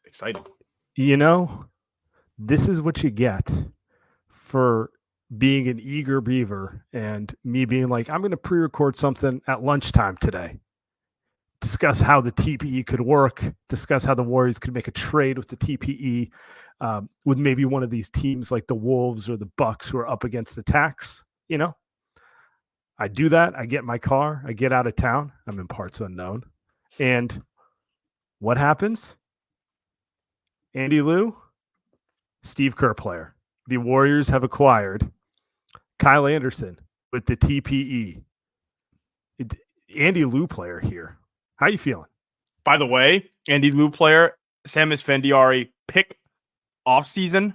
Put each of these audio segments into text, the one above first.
exciting. You know, this is what you get for being an eager beaver and me being like, I'm going to pre-record something at lunchtime today. Discuss how the TPE could work, discuss how the Warriors could make a trade with the TPE, with maybe one of these teams like the Wolves or the Bucks who are up against the tax. I do that. I get in my car. I get out of town. I'm in parts unknown. And what happens? Andy Liu, Steve Kerr player. The Warriors have acquired Kyle Anderson with the TPE. Andy Liu player here. How you feeling? By the way, Andy Liu player, Sam Esfandiari pick off season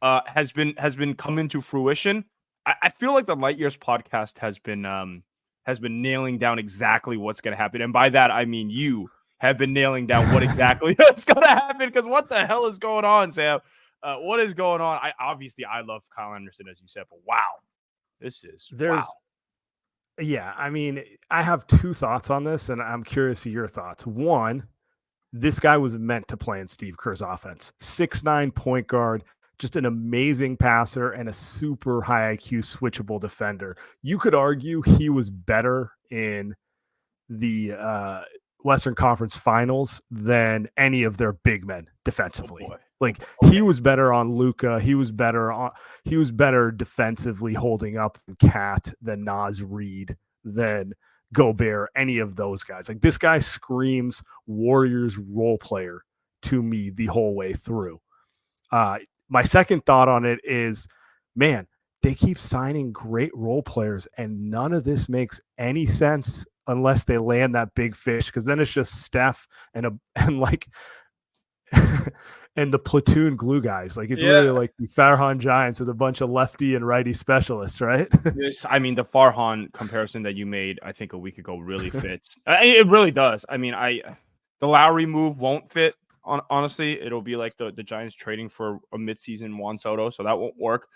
has been coming to fruition. I feel like the Light Years podcast has been nailing down exactly what's going to happen, and by that I mean you have been nailing down what exactly is going to happen. Because what the hell is going on, Sam? What is going on? I love Kyle Anderson, as you said, but wow, wow. Yeah, I mean, I have two thoughts on this, and I'm curious of your thoughts. One, this guy was meant to play in Steve Kerr's offense. 6'9" point guard, just an amazing passer and a super high IQ switchable defender. You could argue he was better in the Western Conference Finals than any of their big men defensively. He was better on Luka. He was better defensively holding up than Cat, than Naz Reid, than Gobert, any of those guys. Like, this guy screams Warriors role player to me the whole way through. My second thought on it is, man, they keep signing great role players, and none of this makes any sense unless they land that big fish, because then it's just Steph and the platoon glue guys. Like, it's literally like the Farhan Giants with a bunch of lefty and righty specialists, right? Yes, I mean, the Farhan comparison that you made, I think a week ago, really fits. It really does. I mean, the Lowry move won't fit. Honestly, it'll be like the Giants trading for a midseason Juan Soto, so that won't work.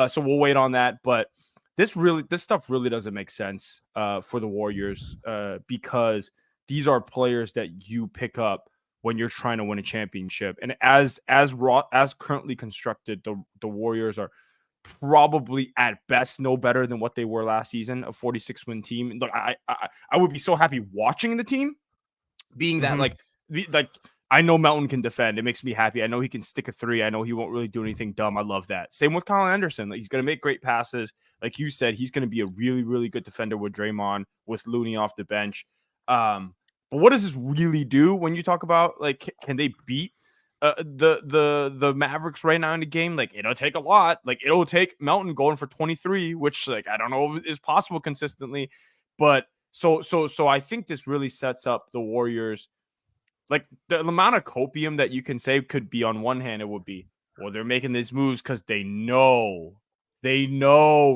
So we'll wait on that. But this stuff really doesn't make sense for the Warriors because these are players that you pick up when you're trying to win a championship. And as currently constructed, the Warriors are probably at best no better than what they were last season, a 46-win team. Look, I would be so happy watching the team, being that I know Melton can defend. It makes me happy. I know he can stick a three. I know he won't really do anything dumb. I love that. Same with Kyle Anderson. He's going to make great passes. Like you said, he's going to be a really, really good defender with Draymond, with Looney off the bench. But what does this really do when you talk about, like, can they beat the Mavericks right now in the game? Like, it'll take a lot. Like, it'll take Melton going for 23, which, like, I don't know if is possible consistently. But so I think this really sets up the Warriors. Like, the amount of copium that you can say could be, on one hand, it would be, well, they're making these moves because they know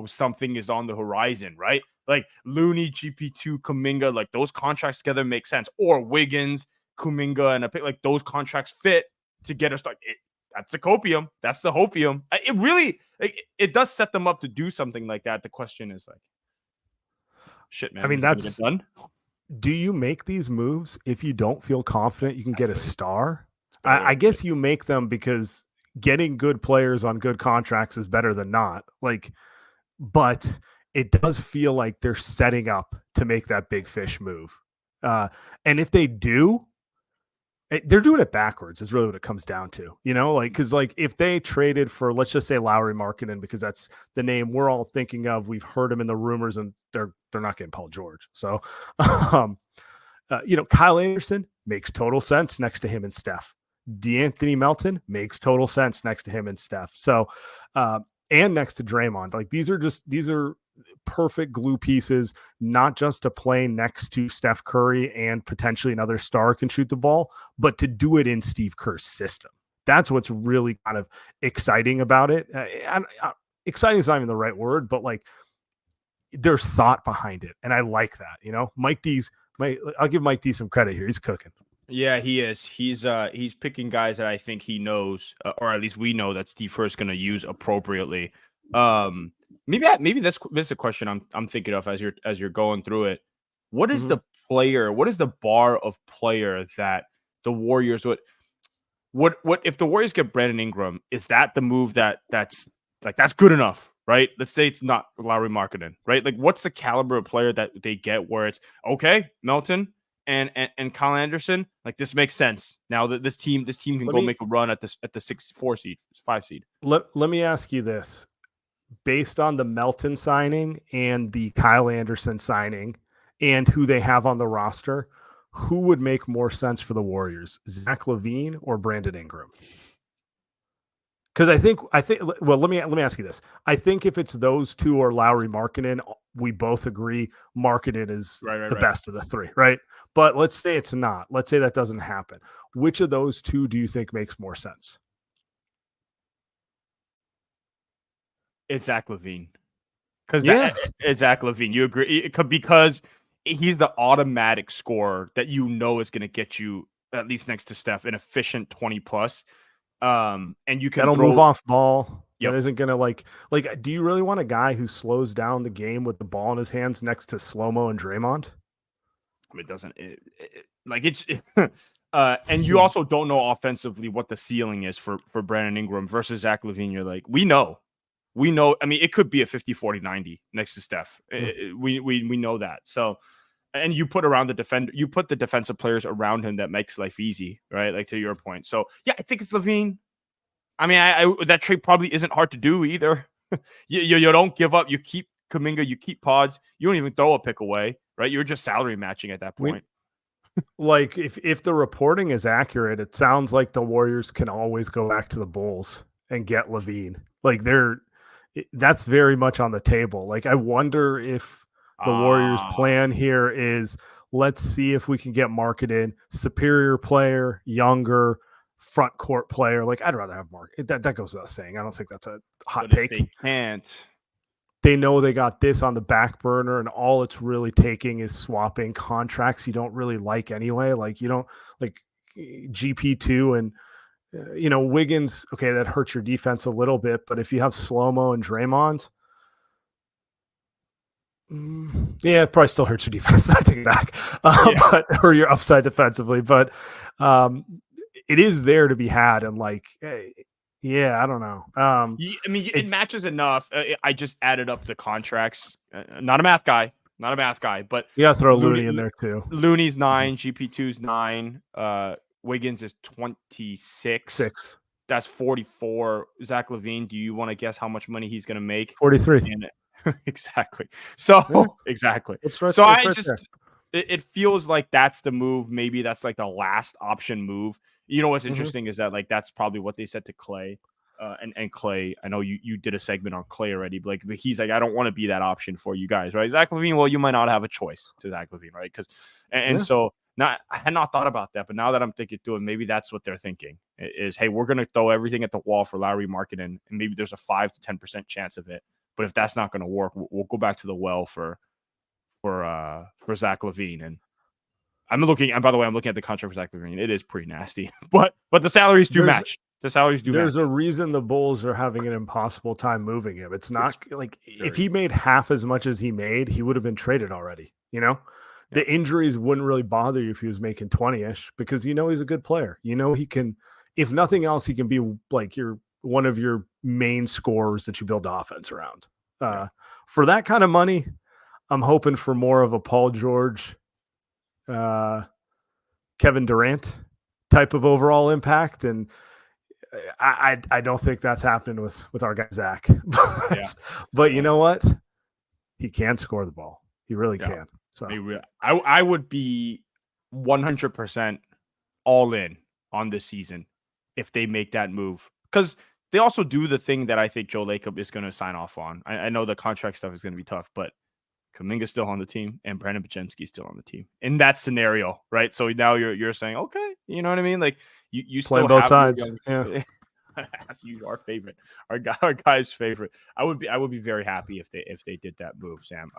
something is on the horizon, right? Like Looney, GP2, Kuminga, like those contracts together make sense. Or Wiggins, Kuminga, and a pick, like those contracts fit to get us started. That's the copium. That's the hopium. It really, it does set them up to do something like that. The question is, like, shit, man. I mean, that's done. Do you make these moves if you don't feel confident you can get a star? I guess you make them because getting good players on good contracts is better than not. Like, but it does feel like they're setting up to make that big fish move. And if they do, they're doing it backwards is really what it comes down to, because if they traded for, let's just say, Lauri Markkanen, because that's the name we're all thinking of. We've heard him in the rumors, and they're not getting Paul George. So, Kyle Anderson makes total sense next to him and Steph. DeAnthony Melton makes total sense next to him and Steph. So, and next to Draymond, like these are perfect glue pieces, not just to play next to Steph Curry and potentially another star can shoot the ball, but to do it in Steve Kerr's system. That's what's really kind of exciting about it. Exciting is not even the right word, but like there's thought behind it. And I like that, I'll give Mike D some credit here. He's cooking. Yeah, he is. He's picking guys that I think he knows, or at least we know that Steve Kerr is going to use appropriately. Maybe this is a question I'm thinking of as you're going through it. What is the player? What is the bar of player that the Warriors would? what if the Warriors get Brandon Ingram? Is that the move that's good enough, right? Let's say it's not Lauri Markkanen, right? Like, what's the caliber of player that they get where it's okay, Melton and Kyle Anderson, like this makes sense now that this team can make a run at the 5 seed. Let me ask you this: based on the Melton signing and the Kyle Anderson signing, and who they have on the roster, who would make more sense for the Warriors, Zach LaVine or Brandon Ingram? Because I think well, let me ask you this. I think if it's those two or Lauri Markkanen, we both agree Markkanen is the best of the three, right? But let's say it's not. Let's say that doesn't happen. Which of those two do you think makes more sense? It's Zach LaVine. It's Zach LaVine. You agree? Because he's the automatic scorer that you know is going to get you at least next to Steph an efficient 20 plus. And you can move off ball. Yep. That isn't gonna like. Do you really want a guy who slows down the game with the ball in his hands next to Slow-Mo and Draymond? It doesn't. And you also don't know offensively what the ceiling is for Brandon Ingram versus Zach LaVine. You're like, we know. I mean, it could be a 50-40-90 next to Steph. We know that. So. And you put the defensive players around him that makes life easy, right? Like, to your point. So yeah, I think it's LaVine. I mean, I that trade probably isn't hard to do either. you don't give up. You keep Kuminga. You keep Pods. You don't even throw a pick away, right? You're just salary matching at that point. Like, if the reporting is accurate, it sounds like the Warriors can always go back to the Bulls and get LaVine. Like, that's very much on the table. Like, I wonder if the Warriors' plan here is, let's see if we can get Markkanen, superior player, younger, front court player. Like, I'd rather have Markkanen. That goes without saying. I don't think that's a hot take. They can't. They know they got this on the back burner, and all it's really taking is swapping contracts you don't really like anyway. Like, you don't like GP2 and Wiggins. Okay, that hurts your defense a little bit, but if you have Slow-Mo and Draymond. Yeah, it probably still hurts your defense. I take it back, or your upside defensively. But it is there to be had, and like, yeah, I don't know. I mean, it matches enough. I just added up the contracts. Not a math guy, but you gotta throw Looney in there too. Looney's 9, GP2's 9. Wiggins is 26. 6. That's 44. Zach LaVine. Do you want to guess how much money he's going to make? 43. Exactly. So exactly. It feels like that's the move. Maybe that's like the last option move. You know what's interesting is that like that's probably what they said to Clay. And Clay, I know you did a segment on Clay already, but he's like, I don't want to be that option for you guys, right? Zach LaVine, well, you might not have a choice to Zach LaVine, right? Because so I had not thought about that, but now that I'm thinking through it, maybe that's what they're thinking is, hey, we're gonna throw everything at the wall for Lauri Markkanen, and maybe there's a 5 to 10% chance of it. But if that's not going to work, we'll go back to the well for Zach LaVine. And I'm looking. And by the way, I'm looking at the contract for Zach LaVine. It is pretty nasty, but the salaries do match. The salaries do. There's a reason the Bulls are having an impossible time moving him. It's not if he made half as much as he made, he would have been traded already. The injuries wouldn't really bother you if he was making 20-ish because he's a good player. He can, if nothing else, he can be like one of your main scorers that you build offense around. For that kind of money, I'm hoping for more of a Paul George, Kevin Durant type of overall impact. And I don't think that's happening with our guy, Zach. But you know what? He can score the ball. He really can. So I would be 100% all in on this season if they make that move. Because they also do the thing that I think Joe Lacob is going to sign off on. I know the contract stuff is going to be tough, but Kuminga's still on the team and Brandon Podziemski's still on the team in that scenario, right? So now you're saying, okay, you know what I mean? Like you still both sides. Yeah. As you, our favorite, our guy's favorite. I would be very happy if they did that move, Sam.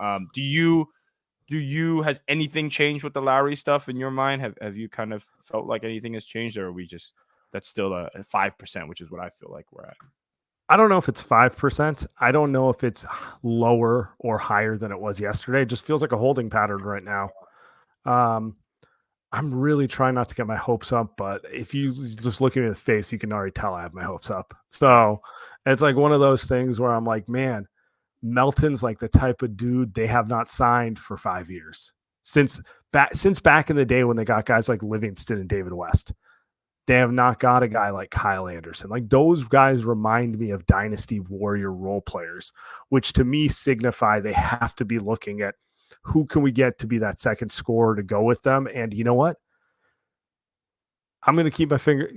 Has anything changed with the Lowry stuff in your mind? Have you kind of felt like anything has changed, or are we just that's still a 5%, which is what I feel like we're at? I don't know if it's 5%. I don't know if it's lower or higher than it was yesterday. It just feels like a holding pattern right now. I'm really trying not to get my hopes up, but if you just look at me in the face, you can already tell I have my hopes up. So it's like one of those things where I'm like, man, Melton's like the type of dude they have not signed for 5 years since back in the day when they got guys like Livingston and David West. They have not got a guy like Kyle Anderson. Like those guys remind me of Dynasty Warrior role players, which to me signify they have to be looking at who can we get to be that second scorer to go with them. And you know what? I'm going to keep my finger.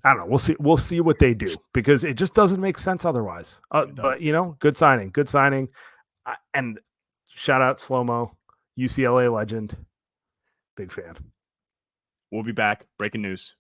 I don't know. We'll see what they do because it just doesn't make sense otherwise. But good signing. And shout out Slow-Mo, UCLA legend. Big fan. We'll be back. Breaking news.